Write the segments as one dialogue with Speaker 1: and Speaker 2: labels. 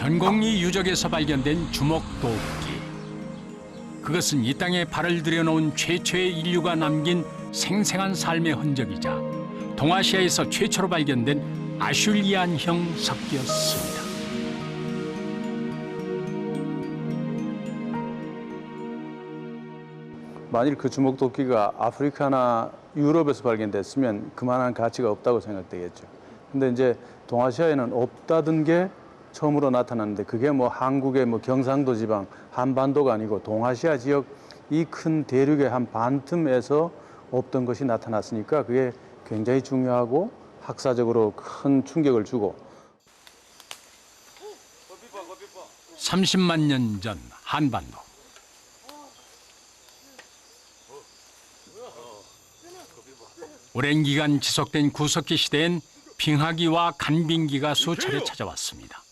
Speaker 1: 전곡리 유적에서 발견된 주먹도끼. 그것은 이 땅에 발을 들여놓은 최초의 인류가 남긴 생생한 삶의 흔적이자 동아시아에서 최초로 발견된 아슐리안형 석기였습니다.
Speaker 2: 만일 그 주먹도끼가 아프리카나 유럽에서 발견됐으면 그만한 가치가 없다고 생각되겠죠. 근데 이제 동아시아에는 없다던 게 처음으로 나타났는데 그게 뭐 한국의 뭐 경상도 지방, 한반도가 아니고 동아시아 지역 이 큰 대륙의 한 반틈에서 없던 것이 나타났으니까 그게 굉장히 중요하고 학사적으로 큰 충격을 주고
Speaker 1: 30만 년 전 한반도. 오랜 기간 지속된 구석기 시대엔 빙하기와 간빙기가 수차례 찾아왔습니다.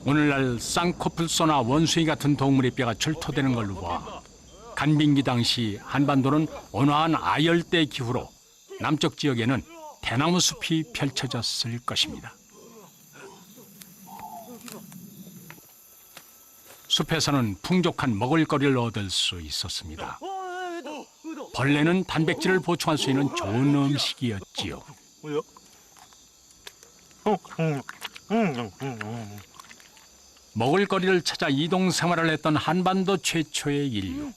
Speaker 1: 오늘날 쌍코뿔소나 원숭이 같은 동물의 뼈가 출토되는 걸로 봐 간빙기 당시 한반도는 온화한 아열대 기후로 남쪽 지역에는 대나무 숲이 펼쳐졌을 것입니다. 숲에서는 풍족한 먹을거리를 얻을 수 있었습니다. 벌레는 단백질을 보충할 수 있는 좋은 음식이었지요. 먹을거리를 찾아 이동 생활을 했던 한반도 최초의 인류.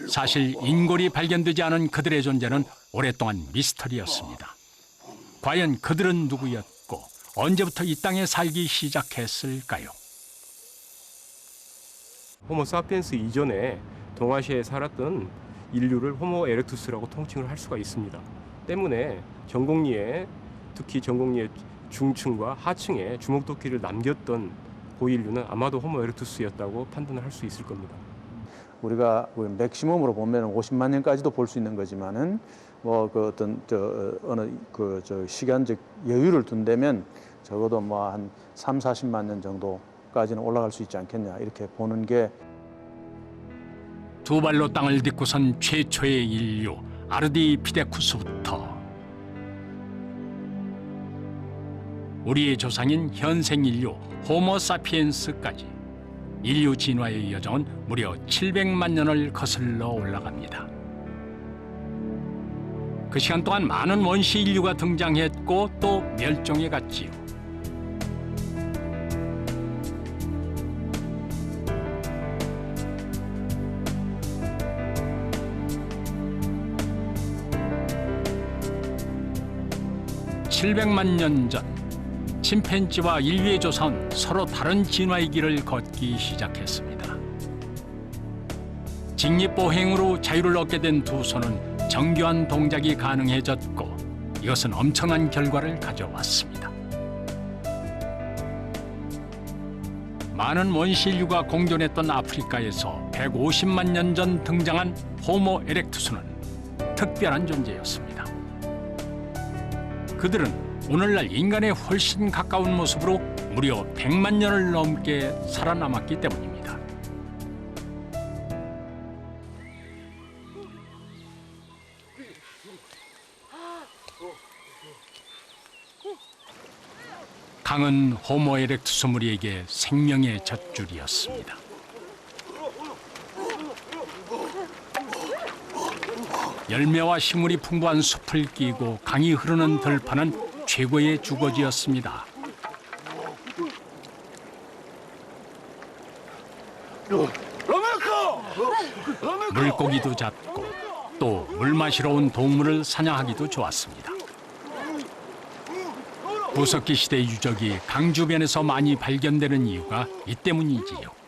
Speaker 1: 사실 인골이 발견되지 않은 그들의 존재는 오랫동안 미스터리였습니다. 과연 그들은 누구였고 언제부터 이 땅에 살기 시작했을까요?
Speaker 3: 호모 사피엔스 이전에 동아시아에 살았던 인류를 호모 에렉투스라고 통칭을 할 수가 있습니다. 때문에 전곡리에 특히 전곡리의 중층과 하층에 주먹도끼를 남겼던 고인류는 아마도 호모 에렉투스였다고 판단을 할 수 있을 겁니다.
Speaker 2: 우리가 맥시멈으로 보면 50만 년까지도 볼 수 있는 거지만은 뭐 그 어떤 어느 시간적 여유를 둔다면 적어도 뭐 한 3, 40만 년 정도까지는 올라갈 수 있지 않겠냐 이렇게 보는 게
Speaker 1: 두 발로 땅을 딛고 선 최초의 인류 아르디피데쿠스부터 우리의 조상인 현생 인류 호모 사피엔스까지 인류 진화의 여정은 무려 700만 년을 거슬러 올라갑니다. 그 시간 동안 많은 원시 인류가 등장했고 또 멸종해 갔지요. (700만 년 전) 침팬지와 인류의 조상은 서로 다른 진화의 길을 걷기 시작했습니다. 직립보행으로 자유를 얻게 된 두 손은 정교한 동작이 가능해졌고 이것은 엄청난 결과를 가져왔습니다. 많은 원시 인류가 공존했던 아프리카에서 150만 년 전 등장한 호모 에렉투스는 특별한 존재였습니다. 그들은 오늘날 인간에 훨씬 가까운 모습으로 무려 100만 년을 넘게 살아남았기 때문입니다. 강은 호모 에렉투스 무리에게 생명의 젖줄이었습니다. 열매와 식물이 풍부한 숲을 끼고 강이 흐르는 들판은 최고의 주거지였습니다. 물고기도 잡고 또 물 마시러 온 동물을 사냥하기도 좋았습니다. 구석기 시대 유적이 강 주변에서 많이 발견되는 이유가 이 때문이지요.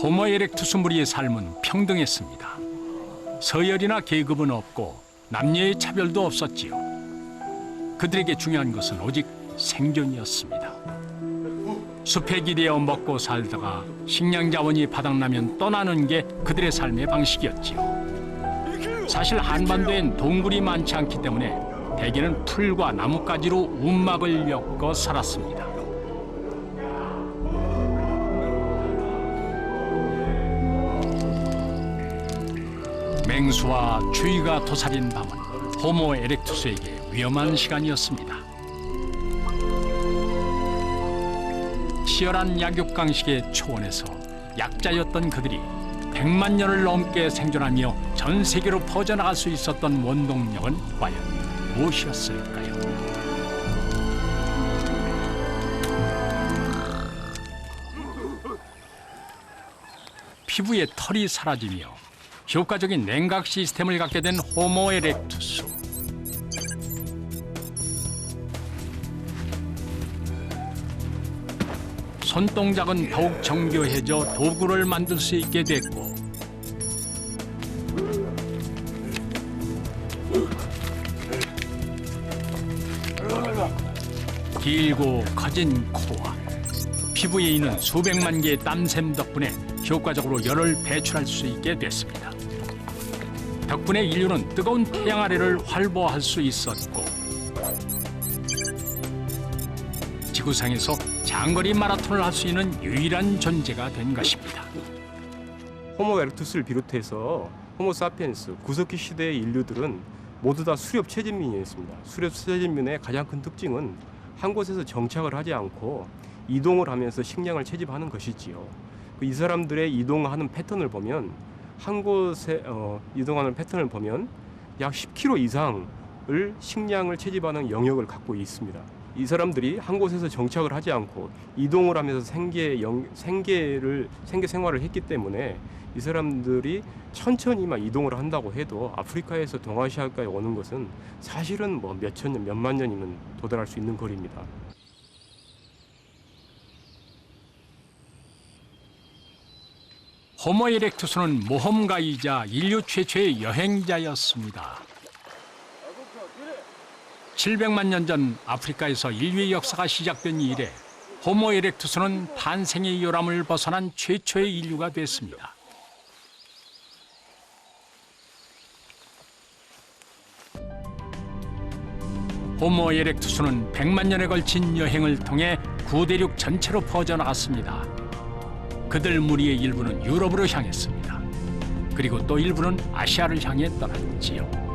Speaker 1: 호모 에렉투스 무리의 삶은 평등했습니다. 서열이나 계급은 없고 남녀의 차별도 없었지요. 그들에게 중요한 것은 오직 생존이었습니다. 숲에 기대어 먹고 살다가 식량 자원이 바닥나면 떠나는 게 그들의 삶의 방식이었지요. 사실 한반도엔 동굴이 많지 않기 때문에 대개는 풀과 나뭇가지로 움막을 엮어 살았습니다. 맹수와 추위가 도사린 밤은 호모 에렉투스에게 위험한 시간이었습니다. 치열한 약육강식의 초원에서 약자였던 그들이 100만 년을 넘게 생존하며 전 세계로 퍼져나갈 수 있었던 원동력은 과연 무엇이었을까요? 피부에 털이 사라지며 효과적인 냉각 시스템을 갖게 된 호모 에렉투스. 손동작은 더욱 정교해져 도구를 만들 수 있게 됐고 길고 커진 코와 피부에 있는 수백만 개의 땀샘 덕분에 효과적으로 열을 배출할 수 있게 됐습니다. 덕분에 인류는 뜨거운 태양 아래를 활보할 수 있었고 지구상에서 장거리 마라톤을 할 수 있는 유일한 존재가 된 것입니다.
Speaker 3: 호모 에렉투스를 비롯해서 호모 사피엔스, 구석기 시대의 인류들은 모두 다 수렵 채집민이었습니다. 수렵 채집민의 가장 큰 특징은 한 곳에서 정착을 하지 않고 이동을 하면서 식량을 채집하는 것이지요. 이 사람들의 이동하는 패턴을 보면 한 곳에 이동하는 패턴을 보면 약 10km 이상을 식량을 채집하는 영역을 갖고 있습니다. 이 사람들이 한 곳에서 정착을 하지 않고 이동을 하면서 생계 생활을 했기 때문에 이 사람들이 천천히만 이동을 한다고 해도 아프리카에서 동아시아까지 오는 것은 사실은 뭐 몇천 년, 몇만 년이면 도달할 수 있는 거리입니다.
Speaker 1: 호모 에렉투스는 모험가이자 인류 최초의 여행자였습니다. 700만 년 전 아프리카에서 인류의 역사가 시작된 이래 호모 에렉투스는 탄생의 요람을 벗어난 최초의 인류가 됐습니다. 호모 에렉투스는 100만 년에 걸친 여행을 통해 구대륙 전체로 퍼져나갔습니다. 그들 무리의 일부는 유럽으로 향했습니다. 그리고 또 일부는 아시아를 향해 떠났지요.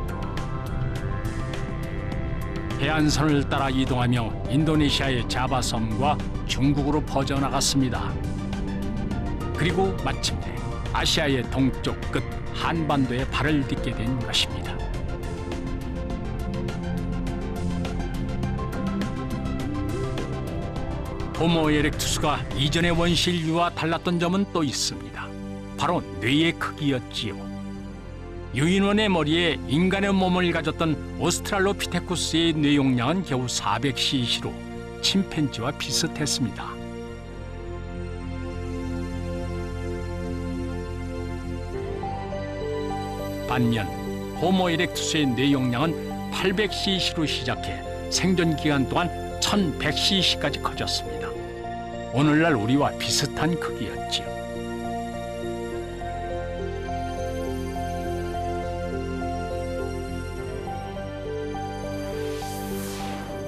Speaker 1: 해안선을 따라 이동하며 인도네시아의 자바섬과 중국으로 퍼져나갔습니다. 그리고 마침내 아시아의 동쪽 끝 한반도에 발을 딛게 된 것입니다. 호모 에렉투스가 이전의 원시 인류와 달랐던 점은 또 있습니다. 바로 뇌의 크기였지요. 유인원의 머리에 인간의 몸을 가졌던 오스트랄로피테쿠스의 뇌 용량은 겨우 400cc로 침팬지와 비슷했습니다. 반면 호모 에렉투스의 뇌 용량은 800cc로 시작해 생존 기간 동안 1100cc까지 커졌습니다. 오늘날 우리와 비슷한 크기였지요.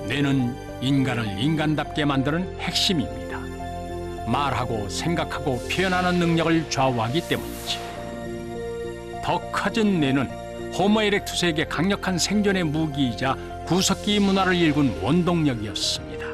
Speaker 1: 뇌는 인간을 인간답게 만드는 핵심입니다. 말하고 생각하고 표현하는 능력을 좌우하기 때문이지. 더 커진 뇌는 호모 에렉투스에게 강력한 생존의 무기이자 구석기 문화를 일군 원동력이었습니다.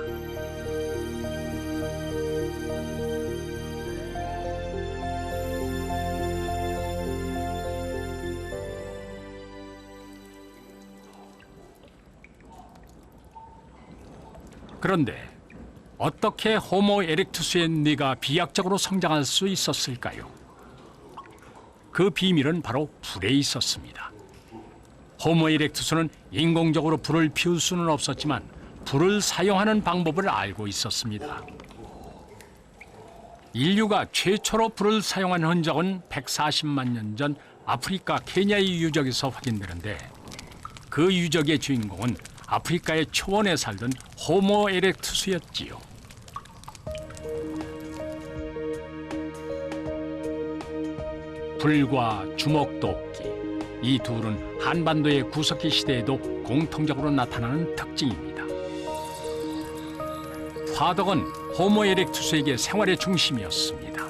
Speaker 1: 그런데 어떻게 호모 에렉투스의 뇌가 비약적으로 성장할 수 있었을까요? 그 비밀은 바로 불에 있었습니다. 호모 에렉투스는 인공적으로 불을 피울 수는 없었지만 불을 사용하는 방법을 알고 있었습니다. 인류가 최초로 불을 사용한 흔적은 140만 년 전 아프리카 케냐의 유적에서 확인되는데 그 유적의 주인공은 아프리카의 초원에 살던 호모 에렉투스였지요. 불과 주먹도끼, 이 둘은 한반도의 구석기 시대에도 공통적으로 나타나는 특징입니다. 화덕은 호모 에렉투스에게 생활의 중심이었습니다.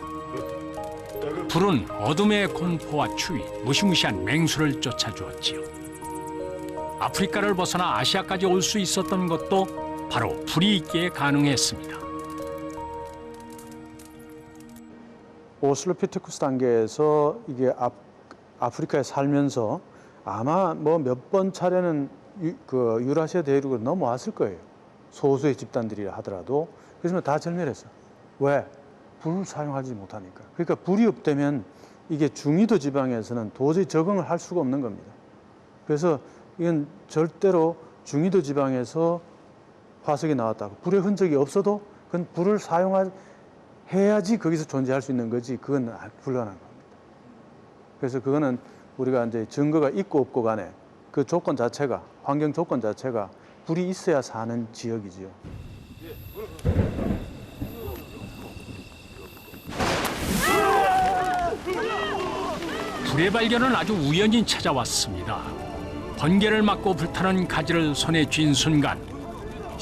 Speaker 1: 불은 어둠의 공포와 추위, 무시무시한 맹수를 쫓아주었지요. 아프리카를 벗어나 아시아까지 올 수 있었던 것도 바로 불이 있기에 가능했습니다.
Speaker 2: 오슬로피테쿠스 단계에서 이게 아프리카에 살면서 아마 뭐 몇 번 차례는 유라시아 대륙으로 넘어왔을 거예요. 소수의 집단들이라 하더라도. 그래서 다 절멸했어. 왜? 불을 사용하지 못하니까. 그러니까 불이 없다면 이게 중위도 지방에서는 도저히 적응을 할 수가 없는 겁니다. 그래서 이건 절대로 중위도 지방에서 화석이 나왔다고 불의 흔적이 없어도 그건 불을 사용해야지 거기서 존재할 수 있는 거지 그건 불가능한 겁니다. 그래서 그거는 우리가 이제 증거가 있고 없고 간에 그 조건 자체가 환경 조건 자체가 불이 있어야 사는 지역이지요.
Speaker 1: 불의 발견은 아주 우연히 찾아왔습니다. 번개를 맞고 불타는 가지를 손에 쥔 순간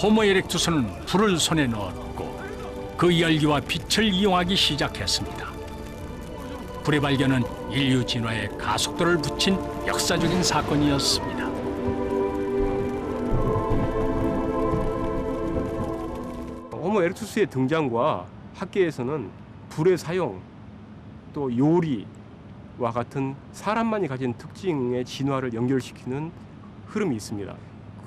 Speaker 1: 호모 에렉투스는 불을 손에 넣었고 그 열기와 빛을 이용하기 시작했습니다. 불의 발견은 인류 진화에 가속도를 붙인 역사적인 사건이었습니다.
Speaker 3: 호모 에렉투스의 등장과 학계에서는 불의 사용 또 요리와 같은 사람만이 가진 특징의 진화를 연결시키는 흐름이 있습니다.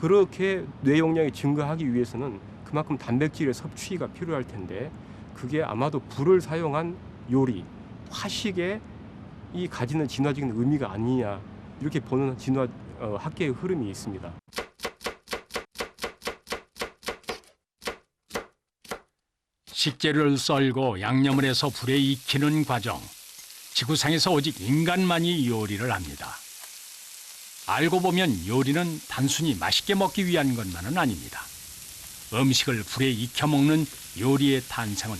Speaker 3: 그렇게 뇌 용량이 증가하기 위해서는 그만큼 단백질의 섭취가 필요할 텐데 그게 아마도 불을 사용한 요리, 화식에 이 가지는 진화적인 의미가 아니냐 이렇게 보는 진화 학계의 흐름이 있습니다.
Speaker 1: 식재료를 썰고 양념을 해서 불에 익히는 과정. 지구상에서 오직 인간만이 요리를 합니다. 알고 보면 요리는 단순히 맛있게 먹기 위한 것만은 아닙니다. 음식을 불에 익혀 먹는 요리의 탄생은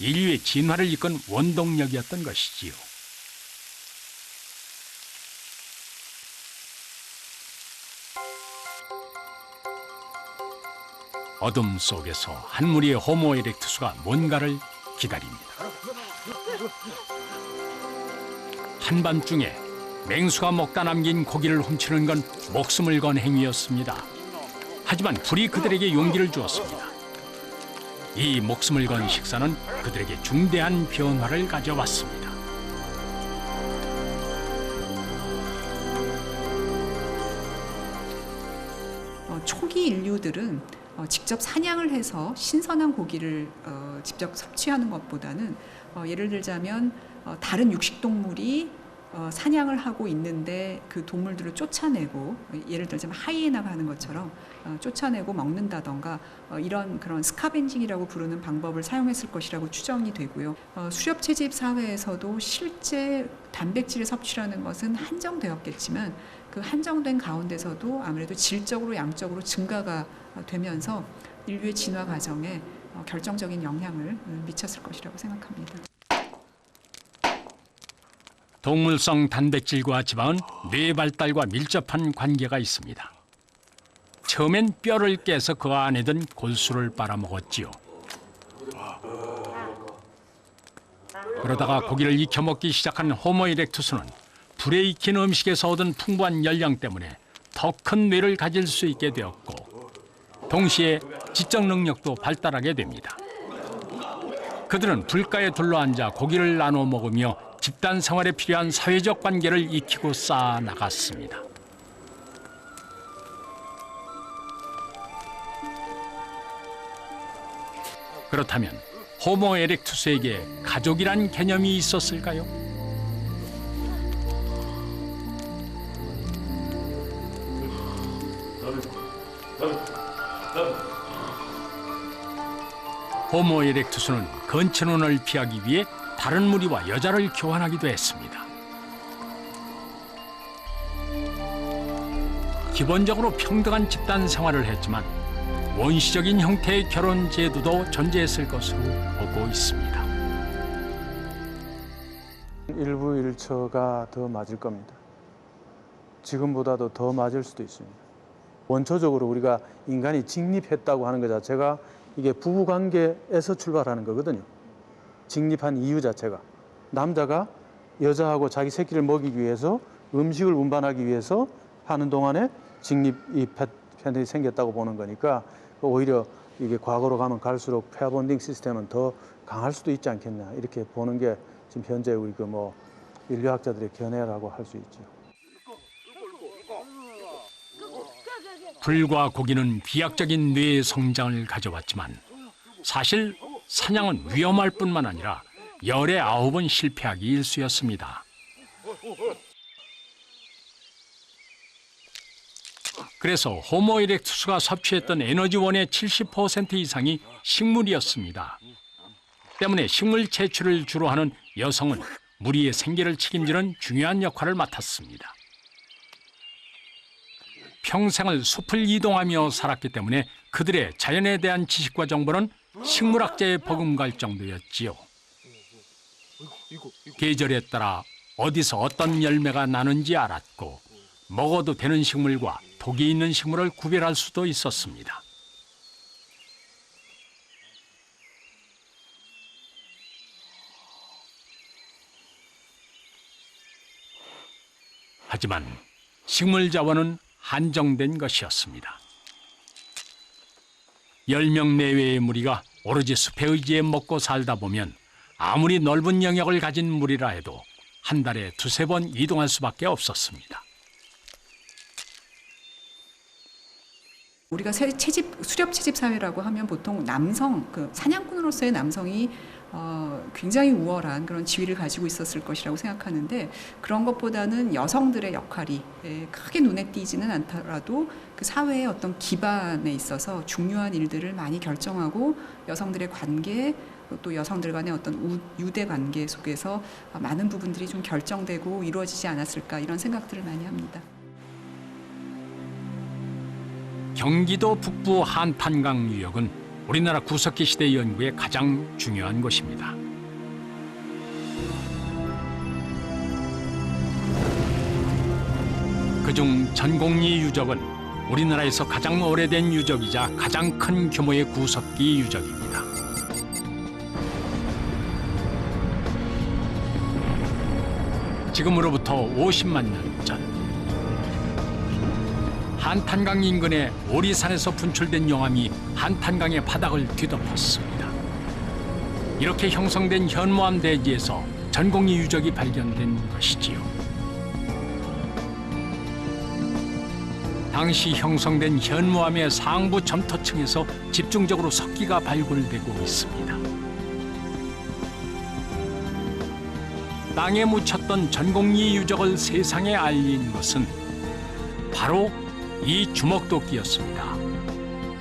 Speaker 1: 인류의 진화를 이끈 원동력이었던 것이지요. 어둠 속에서 한 무리의 호모 에렉투스가 뭔가를 기다립니다. 한밤중에 맹수가 먹다 남긴 고기를 훔치는 건 목숨을 건 행위였습니다. 하지만 불이 그들에게 용기를 주었습니다. 이 목숨을 건 식사는 그들에게 중대한 변화를 가져왔습니다.
Speaker 4: 초기 인류들은 직접 사냥을 해서 신선한 고기를 직접 섭취하는 것보다는 예를 들자면 다른 육식동물이 사냥을 하고 있는데 그 동물들을 쫓아내고 예를 들자면 하이에나가 하는 것처럼 쫓아내고 먹는다던가 이런 그런 스카벤징이라고 부르는 방법을 사용했을 것이라고 추정이 되고요. 수렵채집 사회에서도 실제 단백질의 섭취라는 것은 한정되었겠지만 그 한정된 가운데서도 아무래도 질적으로 양적으로 증가가 되면서 인류의 진화 과정에 결정적인 영향을 미쳤을 것이라고 생각합니다.
Speaker 1: 동물성 단백질과 지방은 뇌 발달과 밀접한 관계가 있습니다. 처음엔 뼈를 깨서 그 안에 든 골수를 빨아먹었지요. 그러다가 고기를 익혀 먹기 시작한 호모 이렉투스는 불에 익힌 음식에서 얻은 풍부한 열량 때문에 더 큰 뇌를 가질 수 있게 되었고 동시에 지적 능력도 발달하게 됩니다. 그들은 불가에 둘러앉아 고기를 나눠 먹으며 집단 생활에 필요한 사회적 관계를 익히고 쌓아 나갔습니다. 그렇다면 호모 에렉투스에게 가족이란 개념이 있었을까요? 호모 에렉투스는 건천혼을 피하기 위해 다른 무리와 여자를 교환하기도 했습니다. 기본적으로 평등한 집단 생활을 했지만 원시적인 형태의 결혼 제도도 존재했을 것으로 보고 있습니다.
Speaker 2: 일부 일처가 더 맞을 겁니다. 지금보다도 더 맞을 수도 있습니다. 원초적으로 우리가 인간이 직립했다고 하는 것 자체가 이게 부부관계에서 출발하는 거거든요. 직립한 이유 자체가 남자가 여자하고 자기 새끼를 먹이기 위해서 음식을 운반하기 위해서 하는 동안에 직립 이 패턴이 생겼다고 보는 거니까 오히려 이게 과거로 가면 갈수록 페어 본딩 시스템은 더 강할 수도 있지 않겠냐 이렇게 보는 게 지금 현재 우리 그 뭐 인류학자들의 견해라고 할 수 있죠.
Speaker 1: 풀과 고기는 비약적인 뇌의 성장을 가져왔지만 사실 사냥은 위험할 뿐만 아니라 열에 9번 실패하기 일쑤였습니다. 그래서 호모 이렉투스가 섭취했던 에너지원의 70% 이상이 식물이었습니다. 때문에 식물 채취를 주로 하는 여성은 무리의 생계를 책임지는 중요한 역할을 맡았습니다. 평생을 숲을 이동하며 살았기 때문에 그들의 자연에 대한 지식과 정보는 식물학자에 버금갈 정도였지요. 계절에 따라 어디서 어떤 열매가 나는지 알았고 먹어도 되는 식물과 독이 있는 식물을 구별할 수도 있었습니다. 하지만 식물 자원은 한정된 것이었습니다. 10명 내외의 무리가 오로지 숲에 의지해 먹고 살다 보면 아무리 넓은 영역을 가진 무리라 해도 한 달에 2-3번 이동할 수밖에 없었습니다.
Speaker 4: 우리가 수렵 채집 사회라고 하면 보통 남성, 사냥꾼으로서의 남성이 굉장히 우월한 그런 지위를 가지고 있었을 것이라고 생각하는데 그런 것보다는 여성들의 역할이 크게 눈에 띄지는 않더라도 그 사회의 어떤 기반에 있어서 중요한 일들을 많이 결정하고 여성들의 관계 또 여성들 간의 어떤 유대 관계 속에서 많은 부분들이 좀 결정되고 이루어지지 않았을까 이런 생각들을 많이 합니다.
Speaker 1: 경기도 북부 한탄강 유역은 우리나라 구석기 시대 연구에 가장 중요한 곳입니다. 그중 전곡리 유적은 우리나라에서 가장 오래된 유적이자 가장 큰 규모의 구석기 유적입니다. 지금으로부터 50만 년 전 한탄강 인근의 오리산에서 분출된 용암이 한탄강의 바닥을 뒤덮었습니다. 이렇게 형성된 현무암 대지에서 전곡리 유적이 발견된 것이지요. 당시 형성된 현무암의 상부 점토층에서 집중적으로 석기가 발굴되고 있습니다. 땅에 묻혔던 전곡리 유적을 세상에 알린 것은 바로 이 주먹도끼였습니다.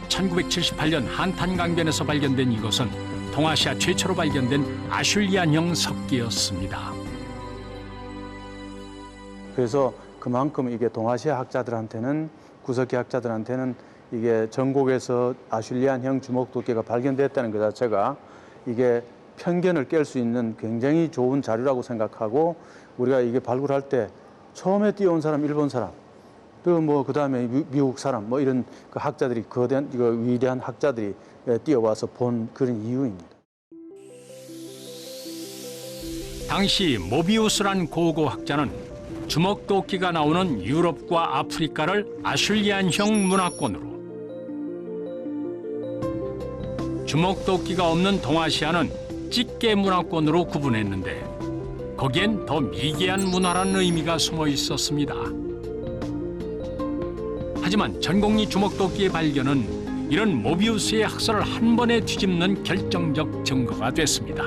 Speaker 1: 1978년 한탄강변에서 발견된 이것은 동아시아 최초로 발견된 아슐리안형 석기였습니다.
Speaker 2: 그래서 그만큼 이게 동아시아 학자들한테는 구석기 학자들한테는 이게 전곡에서 아슐리안형 주먹도끼가 발견됐다는 것 자체가 이게 편견을 깰 수 있는 굉장히 좋은 자료라고 생각하고 우리가 이게 발굴할 때 처음에 뛰어온 사람 일본 사람 그 다음에 미국 사람 이런 그 학자들이 거대한 이거 위대한 학자들이 뛰어와서 본 그런 이유입니다.
Speaker 1: 당시 모비우스란 고고 학자는 주먹도끼가 나오는 유럽과 아프리카를 아슐리안형 문화권으로, 주먹도끼가 없는 동아시아는 찌개 문화권으로 구분했는데 거기엔 더 미개한 문화라는 의미가 숨어 있었습니다. 하지만 전곡리 주먹도끼의 발견은 이런 모비우스의 학설을 한 번에 뒤집는 결정적 증거가 됐습니다.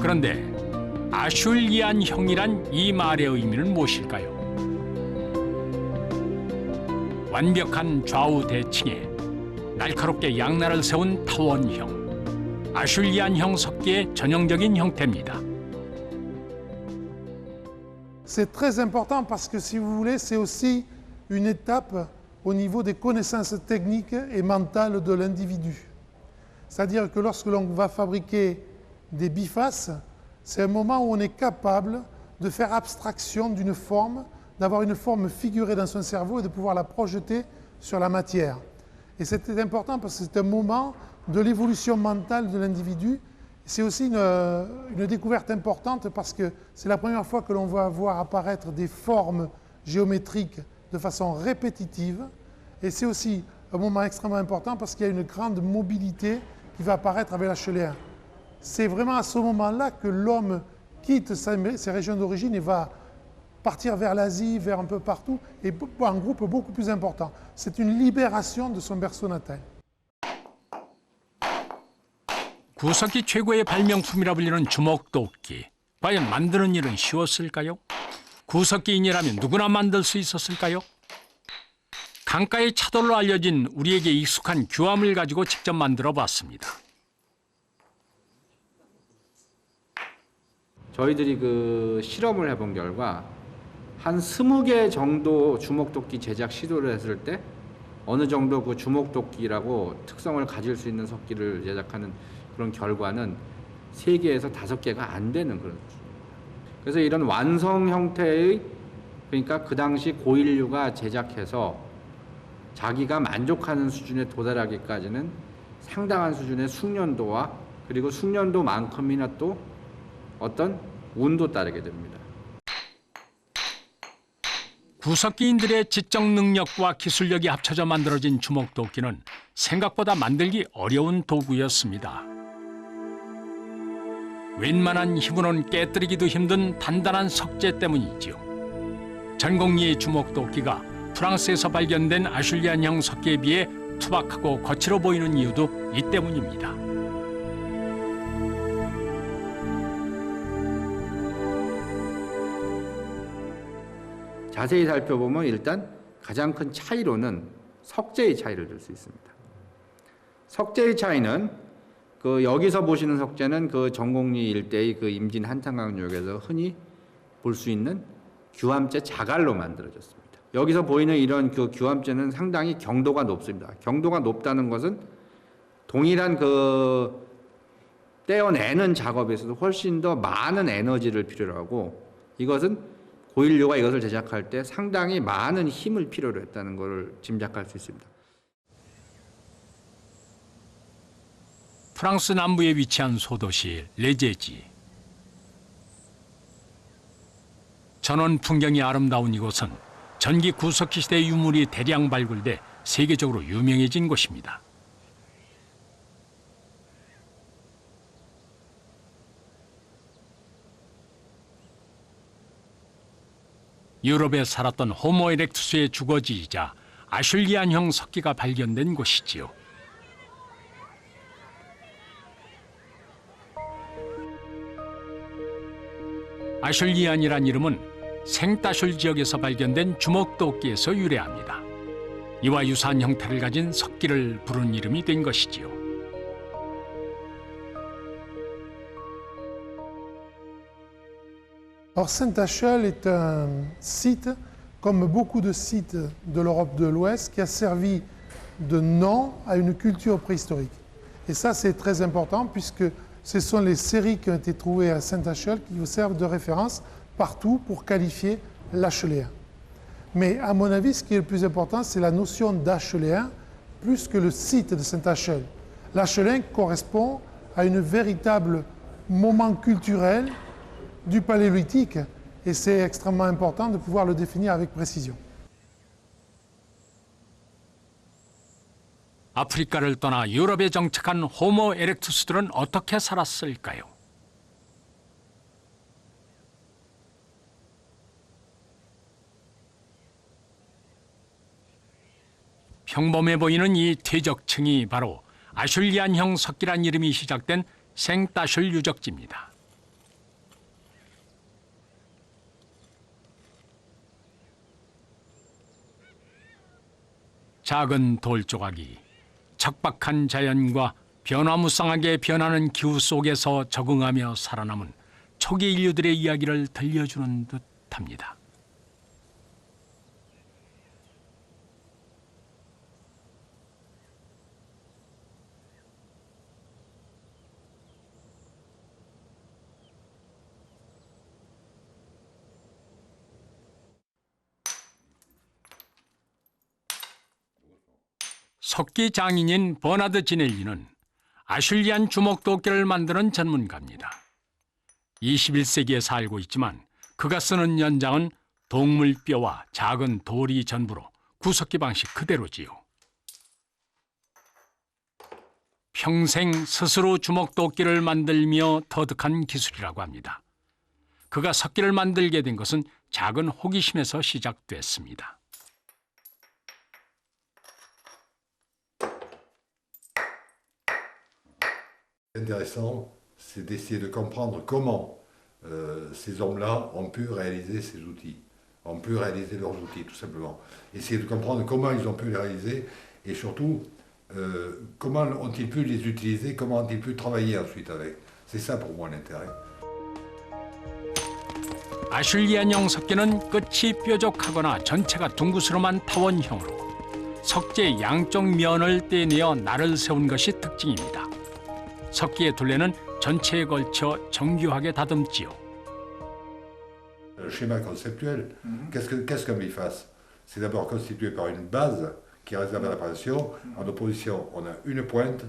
Speaker 1: 그런데 아슐리안형이란 이 말의 의미는 무엇일까요? 완벽한 좌우 대칭에 날카롭게 양날을 세운 타원형, 아슐리안형 석기의 전형적인 형태입니다.
Speaker 5: C'est très important parce que, si vous voulez, c'est aussi une étape au niveau des connaissances techniques et mentales de l'individu. C'est-à-dire que lorsque l'on va fabriquer des bifaces, c'est un moment où on est capable de faire abstraction d'une forme, d'avoir une forme figurée dans son cerveau et de pouvoir la projeter sur la matière. Et c'était important parce que c'est un moment de l'évolution mentale de l'individu C'est aussi une découverte importante parce que c'est la première fois que l'on va voir apparaître des formes géométriques de façon répétitive. Et c'est aussi un moment extrêmement important parce qu'il y a une grande mobilité qui va apparaître avec l'HLA1. C'est vraiment à ce moment-là que l'homme quitte ses régions d'origine et va partir vers l'Asie, vers un peu partout, et un groupe beaucoup plus important. C'est une libération de son berceau natal.
Speaker 1: 구석기 최고의 발명품이라 불리는 주먹도끼. 과연 만드는 일은 쉬웠을까요? 구석기인이라면 누구나 만들 수 있었을까요? 강가의 차돌로 알려진 우리에게 익숙한 규암을 가지고 직접 만들어 봤습니다.
Speaker 6: 저희들이 그 실험을 해본 결과 한 20개 정도 주먹도끼 제작 시도를 했을 때 어느 정도 그 주먹도끼라고 특성을 가질 수 있는 석기를 제작하는 그런 결과는 3개에서 5개가 안 되는 그런 수준입니다. 그래서 이런 완성 형태의, 그러니까 그 당시 고인류가 제작해서 자기가 만족하는 수준에 도달하기까지는 상당한 수준의 숙련도와 그리고 숙련도만큼이나 또 어떤 운도 따르게 됩니다.
Speaker 1: 구석기인들의 지적 능력과 기술력이 합쳐져 만들어진 주먹도끼는 생각보다 만들기 어려운 도구였습니다. 웬만한 힘으로는 깨뜨리기도 힘든 단단한 석재 때문이지요. 전공리의 주먹도끼가 프랑스에서 발견된 아슐리안형 석기에 비해 투박하고 거칠어 보이는 이유도 이 때문입니다.
Speaker 6: 자세히 살펴보면 일단 가장 큰 차이로는 석재의 차이를 들 수 있습니다. 석재의 차이는 그 여기서 보시는 석재는 그 전곡리 일대의 그 임진 한탄강역에서 흔히 볼 수 있는 규암재 자갈로 만들어졌습니다. 여기서 보이는 이런 그 규암재는 상당히 경도가 높습니다. 경도가 높다는 것은 동일한 그 떼어내는 작업에서도 훨씬 더 많은 에너지를 필요로 하고, 이것은 고인류가 이것을 제작할 때 상당히 많은 힘을 필요로 했다는 것을 짐작할 수 있습니다.
Speaker 1: 프랑스 남부에 위치한 소도시 레제지. 전원 풍경이 아름다운 이곳은 전기 구석기 시대 유물이 대량 발굴돼 세계적으로 유명해진 곳입니다. 유럽에 살았던 호모 에렉투스의 주거지이자 아슐리안형 석기가 발견된 곳이지요. 아슐리안이란 이름은 생따슐 지역에서 발견된 주먹도끼에서 유래합니다. 이와 유사한 형태를 가진 석기를 부른 이름이 된 것이지요.
Speaker 5: Alors Saint-Achel est un site, comme beaucoup de sites de l'Europe de l'Ouest, qui a servi de nom à une culture préhistorique. Et ça, c'est très important puisque ce sont les séries qui ont été trouvées à Saint-Achel qui vous servent de référence partout pour qualifier l'acheléen. Mais à mon avis, ce qui est le plus important, c'est la notion d'acheléen plus que le site de Saint-Achel. L'acheléen correspond à un véritable moment culturel du paléolithique et c'est extrêmement important de pouvoir le définir avec précision.
Speaker 1: 아프리카를 떠나 유럽에 정착한 호모 에렉투스들은 어떻게 살았을까요? 평범해 보이는 이 퇴적층이 바로 아슐리안형 석기란 이름이 시작된 생따슐 유적지입니다. 작은 돌 조각이 척박한 자연과 변화무쌍하게 변하는 기후 속에서 적응하며 살아남은 초기 인류들의 이야기를 들려주는 듯합니다. 석기 장인인 버나드 지넬리는 아슐리안 주먹도끼를 만드는 전문가입니다. 21세기에 살고 있지만 그가 쓰는 연장은 동물 뼈와 작은 돌이 전부로 구석기 방식 그대로지요. 평생 스스로 주먹도끼를 만들며 터득한 기술이라고 합니다. 그가 석기를 만들게 된 것은 작은 호기심에서 시작됐습니다.
Speaker 7: Intéressant, c'est d'essayer de comprendre comment ces hommes-là ont pu réaliser ces outils, ont pu réaliser leurs outils tout simplement. Essayer de comprendre comment ils ont pu les réaliser et surtout comment ont-ils pu les utiliser, comment ont-ils pu travailler ensuite avec. C'est ça pour moi l'intérêt.
Speaker 1: 아슐리안형 석기는 끝이 뾰족하거나 전체가 둥그스름한 타원형으로 석재의 양쪽 면을 떼내어 날을 세운 것이 특징입니다. 석기의 둘레는 전체에 걸쳐 정교하게 다듬지요.
Speaker 7: Le schéma conceptuel, qu'est-ce qu'un biface? C'est d'abord constitué par une base qui est réservée à la pression. En opposition, on a une pointe.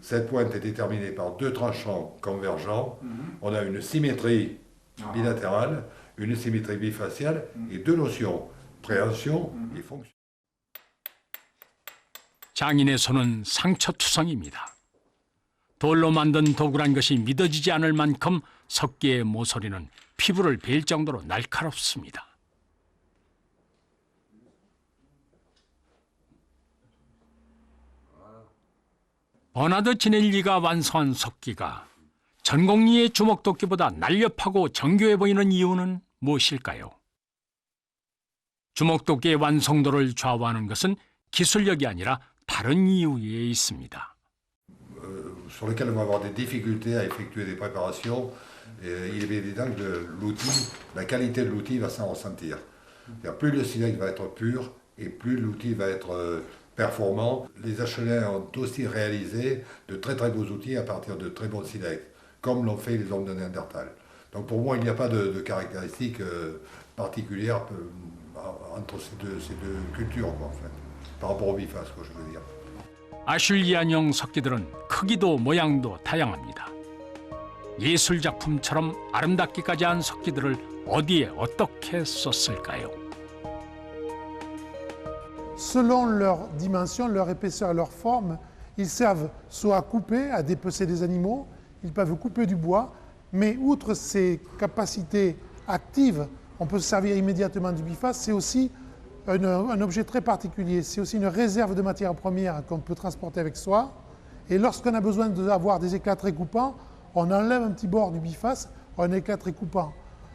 Speaker 7: Cette pointe est déterminée par deux tranchants convergents. On a une symétrie bilatérale, une symétrie bifaciale et deux notions, préhension et fonction.
Speaker 1: 장인의 손은 상처투성입니다. 돌로 만든 도구란 것이 믿어지지 않을 만큼 석기의 모서리는 피부를 베일 정도로 날카롭습니다. 버나드 지넬리가 완성한 석기가 전공리의 주먹도끼보다 날렵하고 정교해 보이는 이유는 무엇일까요? 주먹도끼의 완성도를 좌우하는 것은 기술력이 아니라 다른 이유에 있습니다.
Speaker 7: Sur lequel on va avoir des difficultés à effectuer des préparations, il est évident que l'outil, la qualité de l'outil va s'en ressentir. Plus le silex va être pur et plus l'outil va être performant. Les Achelins ont aussi réalisé de très très beaux outils à partir de très bons silex, comme l'ont fait les hommes de Néandertal. Donc pour moi, il n'y a pas de caractéristiques particulières entre ces deux cultures, quoi, en fait, par rapport au biface, quoi, je veux dire.
Speaker 1: 아슐리안형 석기들은 크기도 모양도 다양합니다. 예술작품처럼 아름답기까지 한 석기들을 어디에 어떻게 썼을까요?
Speaker 5: Selon leur dimension, leur épaisseur et leur forme, ils servent soit à couper, à dépecer des animaux, ils peuvent couper du bois, mais outre ces capacités actives, on peut se servir immédiatement du biface, c'est aussi un objet très particulier, c'est aussi une réserve de matières premières qu'on peut transporter avec soi. Et lorsqu'on a besoin d'avoir des éclats très coupants, on enlève un petit bord du biface, un éclat très coupant.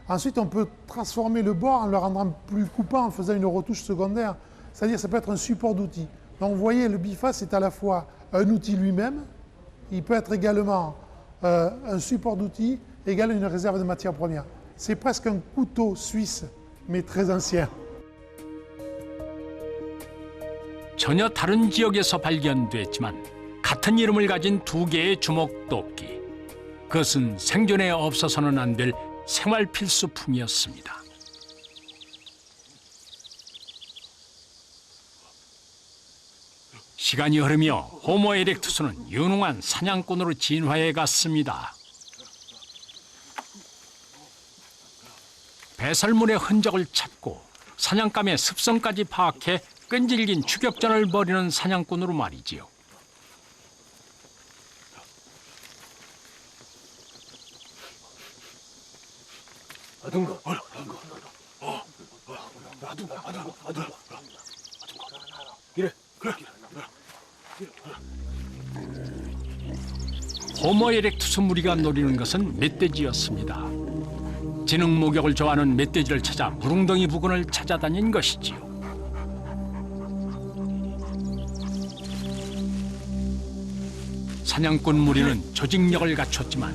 Speaker 5: Ensuite, on peut transformer le bord en le rendant plus coupant en faisant une retouche secondaire. C'est-à-dire que ça peut être un support d'outil. Donc vous voyez, le biface est à la fois un outil lui-même, il peut être également un support d'outil, également une réserve de matières premières. C'est presque un couteau suisse, mais très ancien.
Speaker 1: 전혀 다른 지역에서 발견됐지만 같은 이름을 가진 두 개의 주먹도끼. 그것은 생존에 없어서는 안 될 생활 필수품이었습니다. 시간이 흐르며 호모 에렉투스는 유능한 사냥꾼으로 진화해 갔습니다. 배설물의 흔적을 찾고 사냥감의 습성까지 파악해 끈질긴 추격전을 벌이는 사냥꾼으로 말이지요. 호모 에렉투스 무리가 노리는 것은 멧돼지였습니다. 지능 목욕을 좋아하는 멧돼지를 찾아 무릉덩이 부근을 찾아다닌 것이지요. 사냥꾼 무리는 조직력을 갖췄지만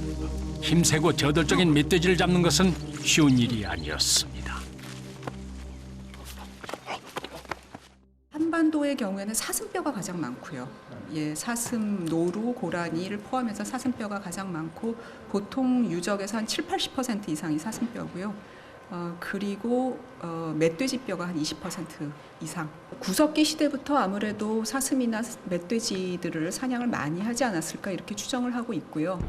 Speaker 1: 힘세고 저돌적인 멧돼지를 잡는 것은 쉬운 일이 아니었습니다.
Speaker 4: 한반도의 경우에는 사슴뼈가 가장 많고요. 예, 사슴, 노루, 고라니를 포함해서 사슴뼈가 가장 많고 보통 유적에서 한 7, 80% 이상이 사슴뼈고요. 그리고 멧돼지뼈가 한 20% 이상. 구석기 시대부터 아무래도 사슴이나 멧돼지들을 사냥을 많이 하지 않았을까 이렇게 추정을 하고 있고요.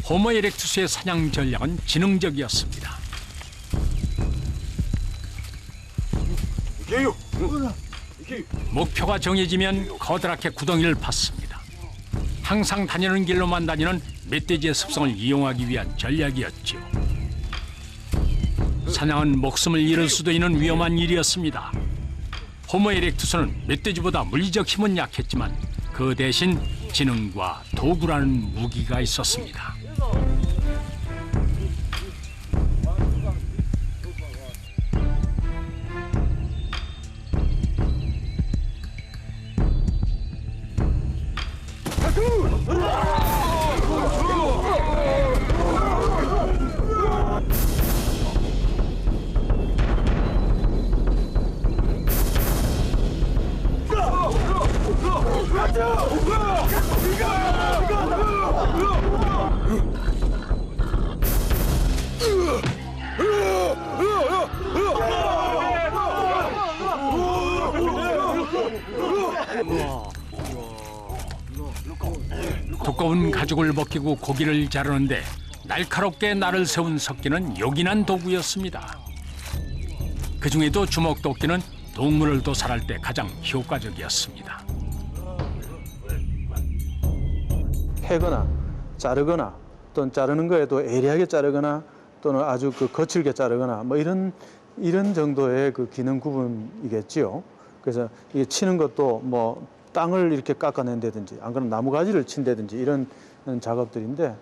Speaker 1: 호모 에렉투스의 사냥 전략은 지능적이었습니다. 목표가 정해지면 커다랗게 구덩이를 팠습니다. 항상 다니는 길로만 다니는 멧돼지의 습성을 이용하기 위한 전략이었지요. 사냥은 목숨을 잃을 수도 있는 위험한 일이었습니다. 호모 에렉투스는 멧돼지보다 물리적 힘은 약했지만 그 대신 지능과 도구라는 무기가 있었습니다. 두꺼운 가죽을 벗기고 고기를 자르는데 날카롭게 날을 세운 석기는 요긴한 도구였습니다. 그중에도 주먹도끼는 동물을 도살할 때 가장 효과적이었습니다.
Speaker 2: 패거나 자르거나 또는 자르는 거에도 예리하게 자르거나 또는 아주 거칠게 자르거나 뭐 이런 정도의 그 기능 구분이겠지요. 그래서 이게 치는 것도 뭐 땅을 이렇게 깎아낸다든지 안 그러면 나무가지를 친다든지 이런 작업들인데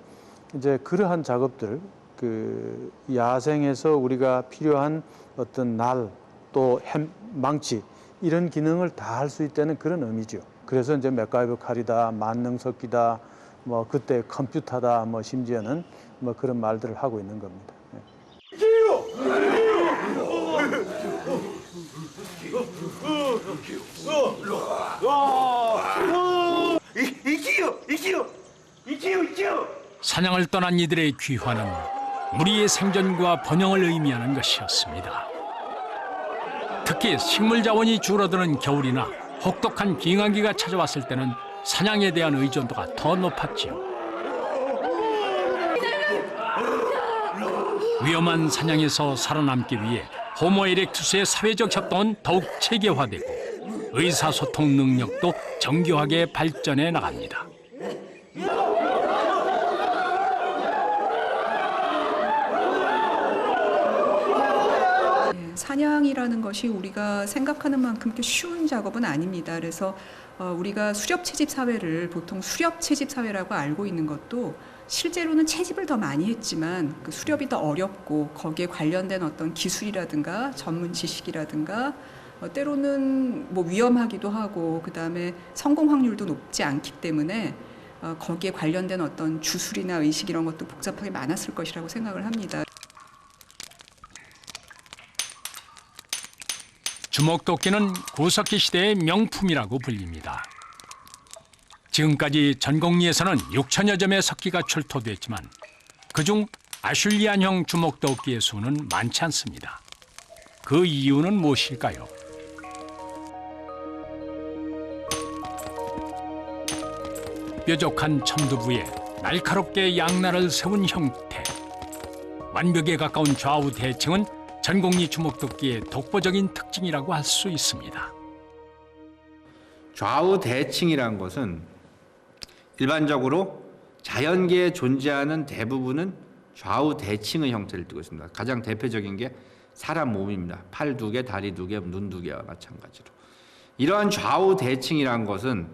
Speaker 2: 이제 그러한 작업들 그 야생에서 우리가 필요한 어떤 날 또 망치 이런 기능을 다 할 수 있다는 그런 의미죠. 그래서 이제 맥가이버 칼이다, 만능석기다, 뭐 그때 컴퓨터다, 뭐 심지어는 뭐 그런 말들을 하고 있는 겁니다.
Speaker 1: 사냥을 떠난 이들의 귀환은 무리의 생존과 번영을 의미하는 것이었습니다. 특히 식물 자원이 줄어드는 겨울이나 혹독한 빙하기가 찾아왔을 때는 사냥에 대한 의존도가 더 높았지요. 위험한 사냥에서 살아남기 위해 호모 에렉투스의 사회적 협동은 더욱 체계화되고 의사소통 능력도 정교하게 발전해 나갑니다.
Speaker 4: 사냥이라는 것이 우리가 생각하는 만큼 쉬운 작업은 아닙니다. 그래서 우리가 수렵 채집 사회를 보통 수렵 채집 사회라고 알고 있는 것도 실제로는 채집을 더 많이 했지만 그 수렵이 더 어렵고 거기에 관련된 어떤 기술이라든가 전문 지식이라든가 때로는 뭐 위험하기도 하고 그다음에 성공 확률도 높지 않기 때문에 거기에 관련된 어떤 주술이나 의식 이런 것도 복잡하게 많았을 것이라고 생각을 합니다.
Speaker 1: 주먹도끼는 구석기 시대의 명품이라고 불립니다. 지금까지 전곡리에서는 6천여 점의 석기가 출토됐지만 그중 아슐리안형 주먹도끼의 수는 많지 않습니다. 그 이유는 무엇일까요? 뾰족한 첨두부에 날카롭게 양날을 세운 형태. 완벽에 가까운 좌우 대칭은 전곡리 주먹도끼의 독보적인 특징이라고 할 수 있습니다.
Speaker 6: 좌우 대칭이라는 것은 일반적으로 자연계에 존재하는 대부분은 좌우 대칭의 형태를 띠고 있습니다. 가장 대표적인 게 사람 몸입니다. 팔 2개, 다리 2개, 눈 2개와 마찬가지로. 이러한 좌우 대칭이라는 것은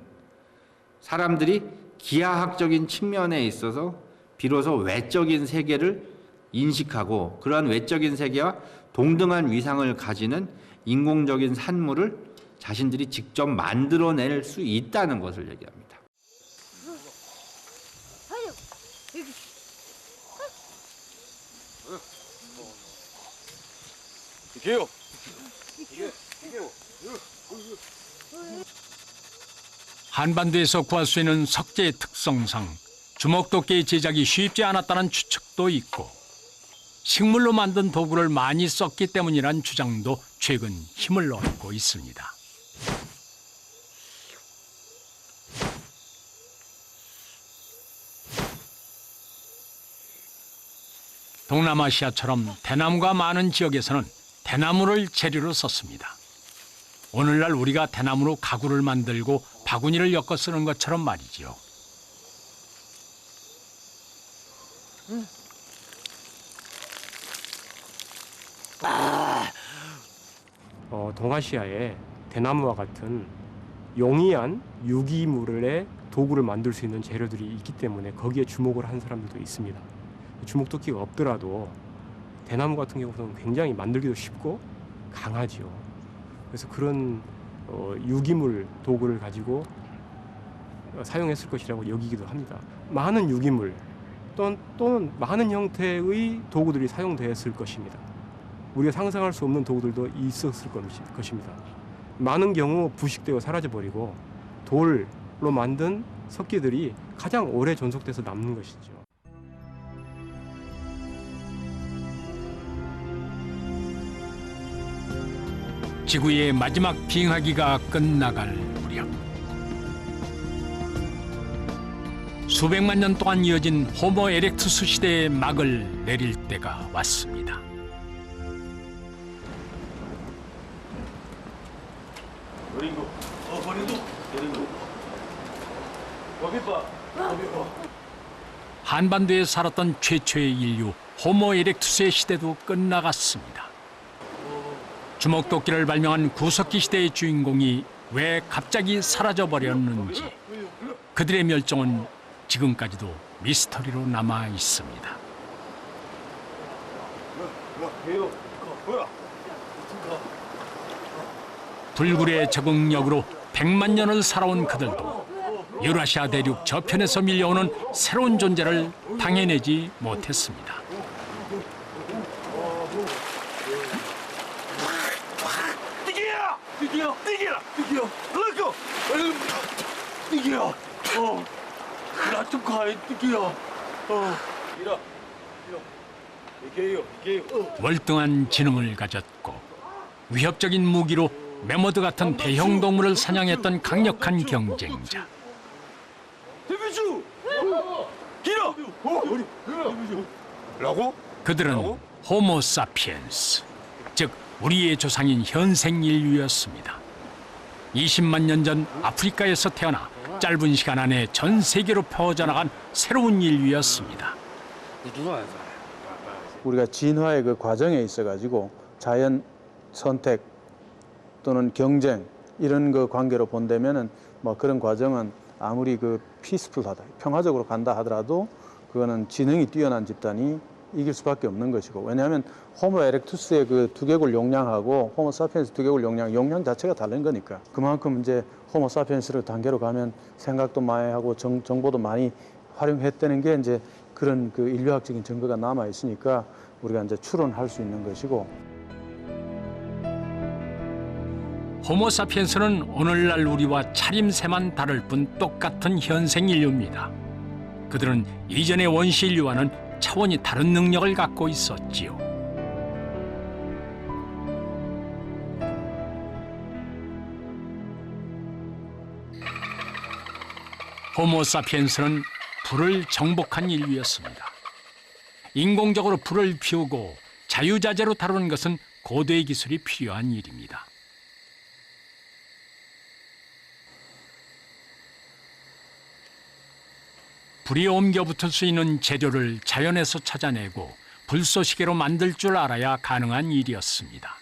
Speaker 6: 사람들이 기하학적인 측면에 있어서 비로소 외적인 세계를 인식하고 그러한 외적인 세계와 동등한 위상을 가지는 인공적인 산물을 자신들이 직접 만들어낼 수 있다는 것을 얘기합니다.
Speaker 1: 한반도에서 구할 수 있는 석재의 특성상 주먹도끼 제작이 쉽지 않았다는 추측도 있고 식물로 만든 도구를 많이 썼기 때문이란 주장도 최근 힘을 얻고 있습니다. 동남아시아처럼 대나무가 많은 지역에서는 대나무를 재료로 썼습니다. 오늘날 우리가 대나무로 가구를 만들고 바구니를 엮어 쓰는 것처럼 말이지요.
Speaker 3: 동아시아에 대나무와 같은 용이한 유기물의 도구를 만들 수 있는 재료들이 있기 때문에 거기에 주목을 한 사람들도 있습니다. 주먹도끼가 없더라도 대나무 같은 경우는 굉장히 만들기도 쉽고 강하지요. 그래서 그런 유기물 도구를 가지고 사용했을 것이라고 여기기도 합니다. 많은 유기물 또는 많은 형태의 도구들이 사용되었을 것입니다. 우리가 상상할 수 없는 도구들도 있었을 것입니다. 많은 경우 부식되어 사라져버리고 돌로 만든 석기들이 가장 오래 존속돼서 남는 것이죠.
Speaker 1: 지구의 마지막 빙하기가 끝나갈 무렵 수백만 년 동안 이어진 호모 에렉투스 시대의 막을 내릴 때가 왔습니다. 한반도에 살았던 최초의 인류 호모 에렉투스의 시대도 끝나갔습니다. 주먹도끼를 발명한 구석기 시대의 주인공이 왜 갑자기 사라져버렸는지 그들의 멸종은 지금까지도 미스터리로 남아 있습니다. 불굴의 적응력으로 100만 년을 살아온 그들도 유라시아 대륙 저편에서 밀려오는 새로운 존재를 당해내지 못했습니다. 월등한 지능을 가졌고 위협적인 무기로 매머드 같은 대형 동물을 사냥했던 강력한 경쟁자. 그들은 호모 사피엔스, 즉 우리의 조상인 현생 인류였습니다. 20만 년 전 아프리카에서 태어나 짧은 시간 안에 전 세계로 퍼져나간 새로운 인류였습니다.
Speaker 2: 우리가 진화의 그 과정에 있어가지고 자연 선택 또는 경쟁 이런 그 관계로 본다면은 뭐 그런 과정은 아무리 그 피스풀하다, 평화적으로 간다 하더라도 그거는 지능이 뛰어난 집단이 이길 수밖에 없는 것이고, 왜냐하면 호모 에렉투스의 그 두개골 용량하고 호모 사피엔스 두개골 용량 자체가 다른 거니까. 그만큼 이제 호모 사피엔스를 단계로 가면 생각도 많이 하고 정보도 많이 활용했다는 게 이제 그런 그 인류학적인 증거가 남아 있으니까 우리가 이제 추론할 수 있는 것이고.
Speaker 1: 호모 사피엔스는 오늘날 우리와 차림새만 다를 뿐 똑같은 현생 인류입니다. 그들은 이전의 원시 인류와는 차원이 다른 능력을 갖고 있었지요. 호모 사피엔스는 불을 정복한 인류였습니다. 인공적으로 불을 피우고 자유자재로 다루는 것은 고도의 기술이 필요한 일입니다. 불이 옮겨 붙을 수 있는 재료를 자연에서 찾아내고 불쏘시개로 만들 줄 알아야 가능한 일이었습니다.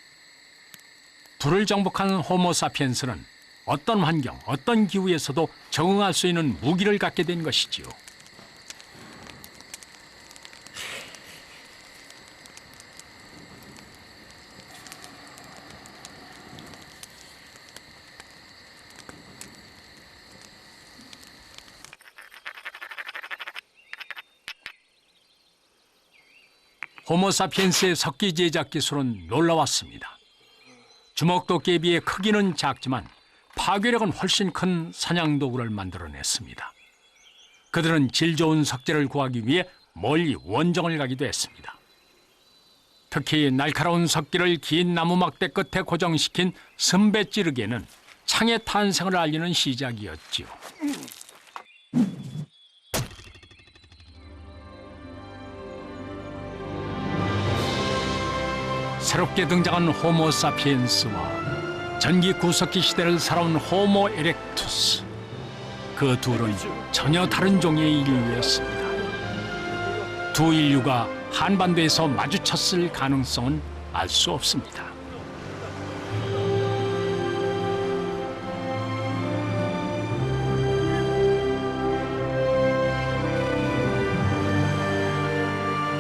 Speaker 1: 불을 정복한 호모 사피엔스는 어떤 환경, 어떤 기후에서도 적응할 수 있는 무기를 갖게 된 것이지요. 호모 사피엔스의 석기 제작 기술은 놀라웠습니다. 주먹도끼에 비해 크기는 작지만 파괴력은 훨씬 큰 사냥 도구를 만들어냈습니다. 그들은 질 좋은 석재를 구하기 위해 멀리 원정을 가기도 했습니다. 특히 날카로운 석기를 긴 나무 막대 끝에 고정시킨 선배 찌르기는 창의 탄생을 알리는 시작이었지요. 새롭게 등장한 호모 사피엔스와 전기 구석기 시대를 살아온 호모 에렉투스. 그 둘은 전혀 다른 종의 인류였습니다. 두 인류가 한반도에서 마주쳤을 가능성은 알 수 없습니다.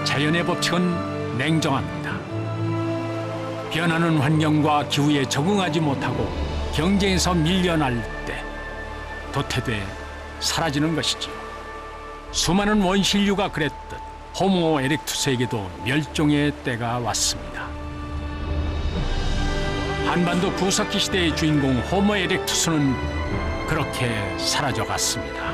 Speaker 1: 자연의 법칙은 냉정합니다. 변하는 환경과 기후에 적응하지 못하고 경쟁에서 밀려날 때 도태돼 사라지는 것이지요. 수많은 원시인류가 그랬듯 호모 에렉투스에게도 멸종의 때가 왔습니다. 한반도 구석기 시대의 주인공 호모 에렉투스는 그렇게 사라져갔습니다.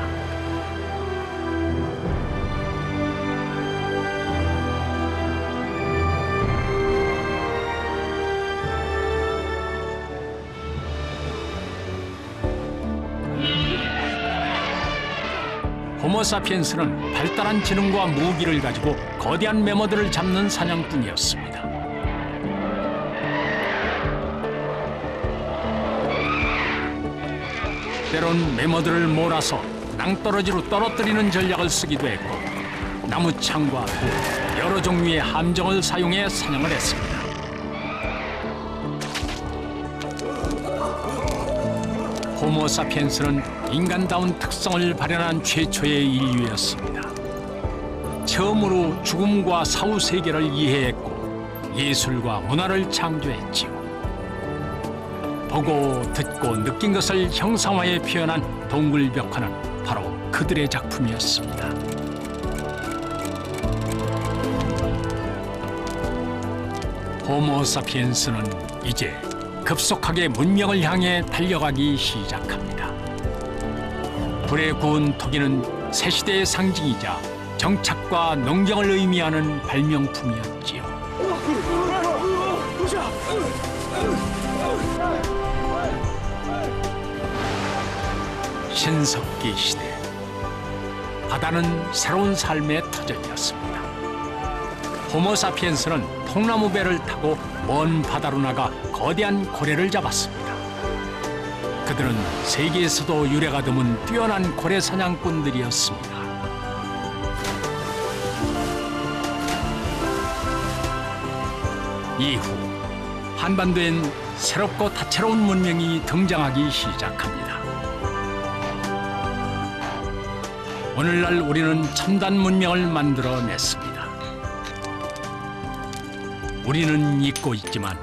Speaker 1: 호모 사피엔스는 발달한 지능과 무기를 가지고 거대한 매머들을 잡는 사냥꾼이었습니다. 때론 매머들을 몰아서 낭떠러지로 떨어뜨리는 전략을 쓰기도 했고 나무창과 돌, 여러 종류의 함정을 사용해 사냥을 했습니다. 호모 사피엔스는 인간다운 특성을 발현한 최초의 인류였습니다. 처음으로 죽음과 사후 세계를 이해했고 예술과 문화를 창조했지요. 보고 듣고 느낀 것을 형상화해 표현한 동굴벽화는 바로 그들의 작품이었습니다. 호모 사피엔스는 이제 급속하게 문명을 향해 달려가기 시작합니다. 불에 구운 토기는 새 시대의 상징이자 정착과 농경을 의미하는 발명품이었지요. 신석기 시대, 바다는 새로운 삶의 터전이었습니다. 호모 사피엔스는 통나무 배를 타고 먼 바다로 나가 거대한 고래를 잡았습니다. 그들은 세계에서도 유래가 드문 뛰어난 고래 사냥꾼들이었습니다. 이후 한반도엔 새롭고 다채로운 문명이 등장하기 시작합니다. 오늘날 우리는 첨단 문명을 만들어냈습니다. 우리는 잊고 있지만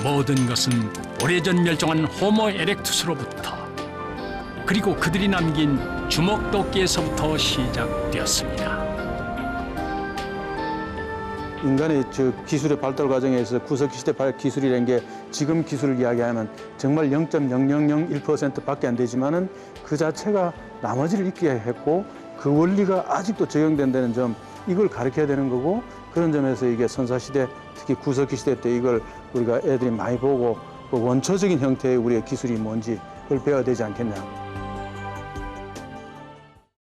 Speaker 1: 모든 것은 오래전 멸종한 호모 에렉투스로부터 그리고 그들이 남긴 주먹도끼에서부터 시작되었습니다.
Speaker 2: 인간의 기술의 발달 과정에서 구석기 시대 기술이라는 게 지금 기술을 이야기하면 정말 0.0001%밖에 안 되지만은 그 자체가 나머지를 잊게 했고 그 원리가 아직도 적용된다는 점, 이걸 가르쳐야 되는 거고, 그런 점에서 이게 선사시대, 특히 구석기 시대 때 이걸 우리가 애들이 많이 보고 그 원초적인 형태의 우리의 기술이 뭔지 그걸 배워야 되지 않겠냐.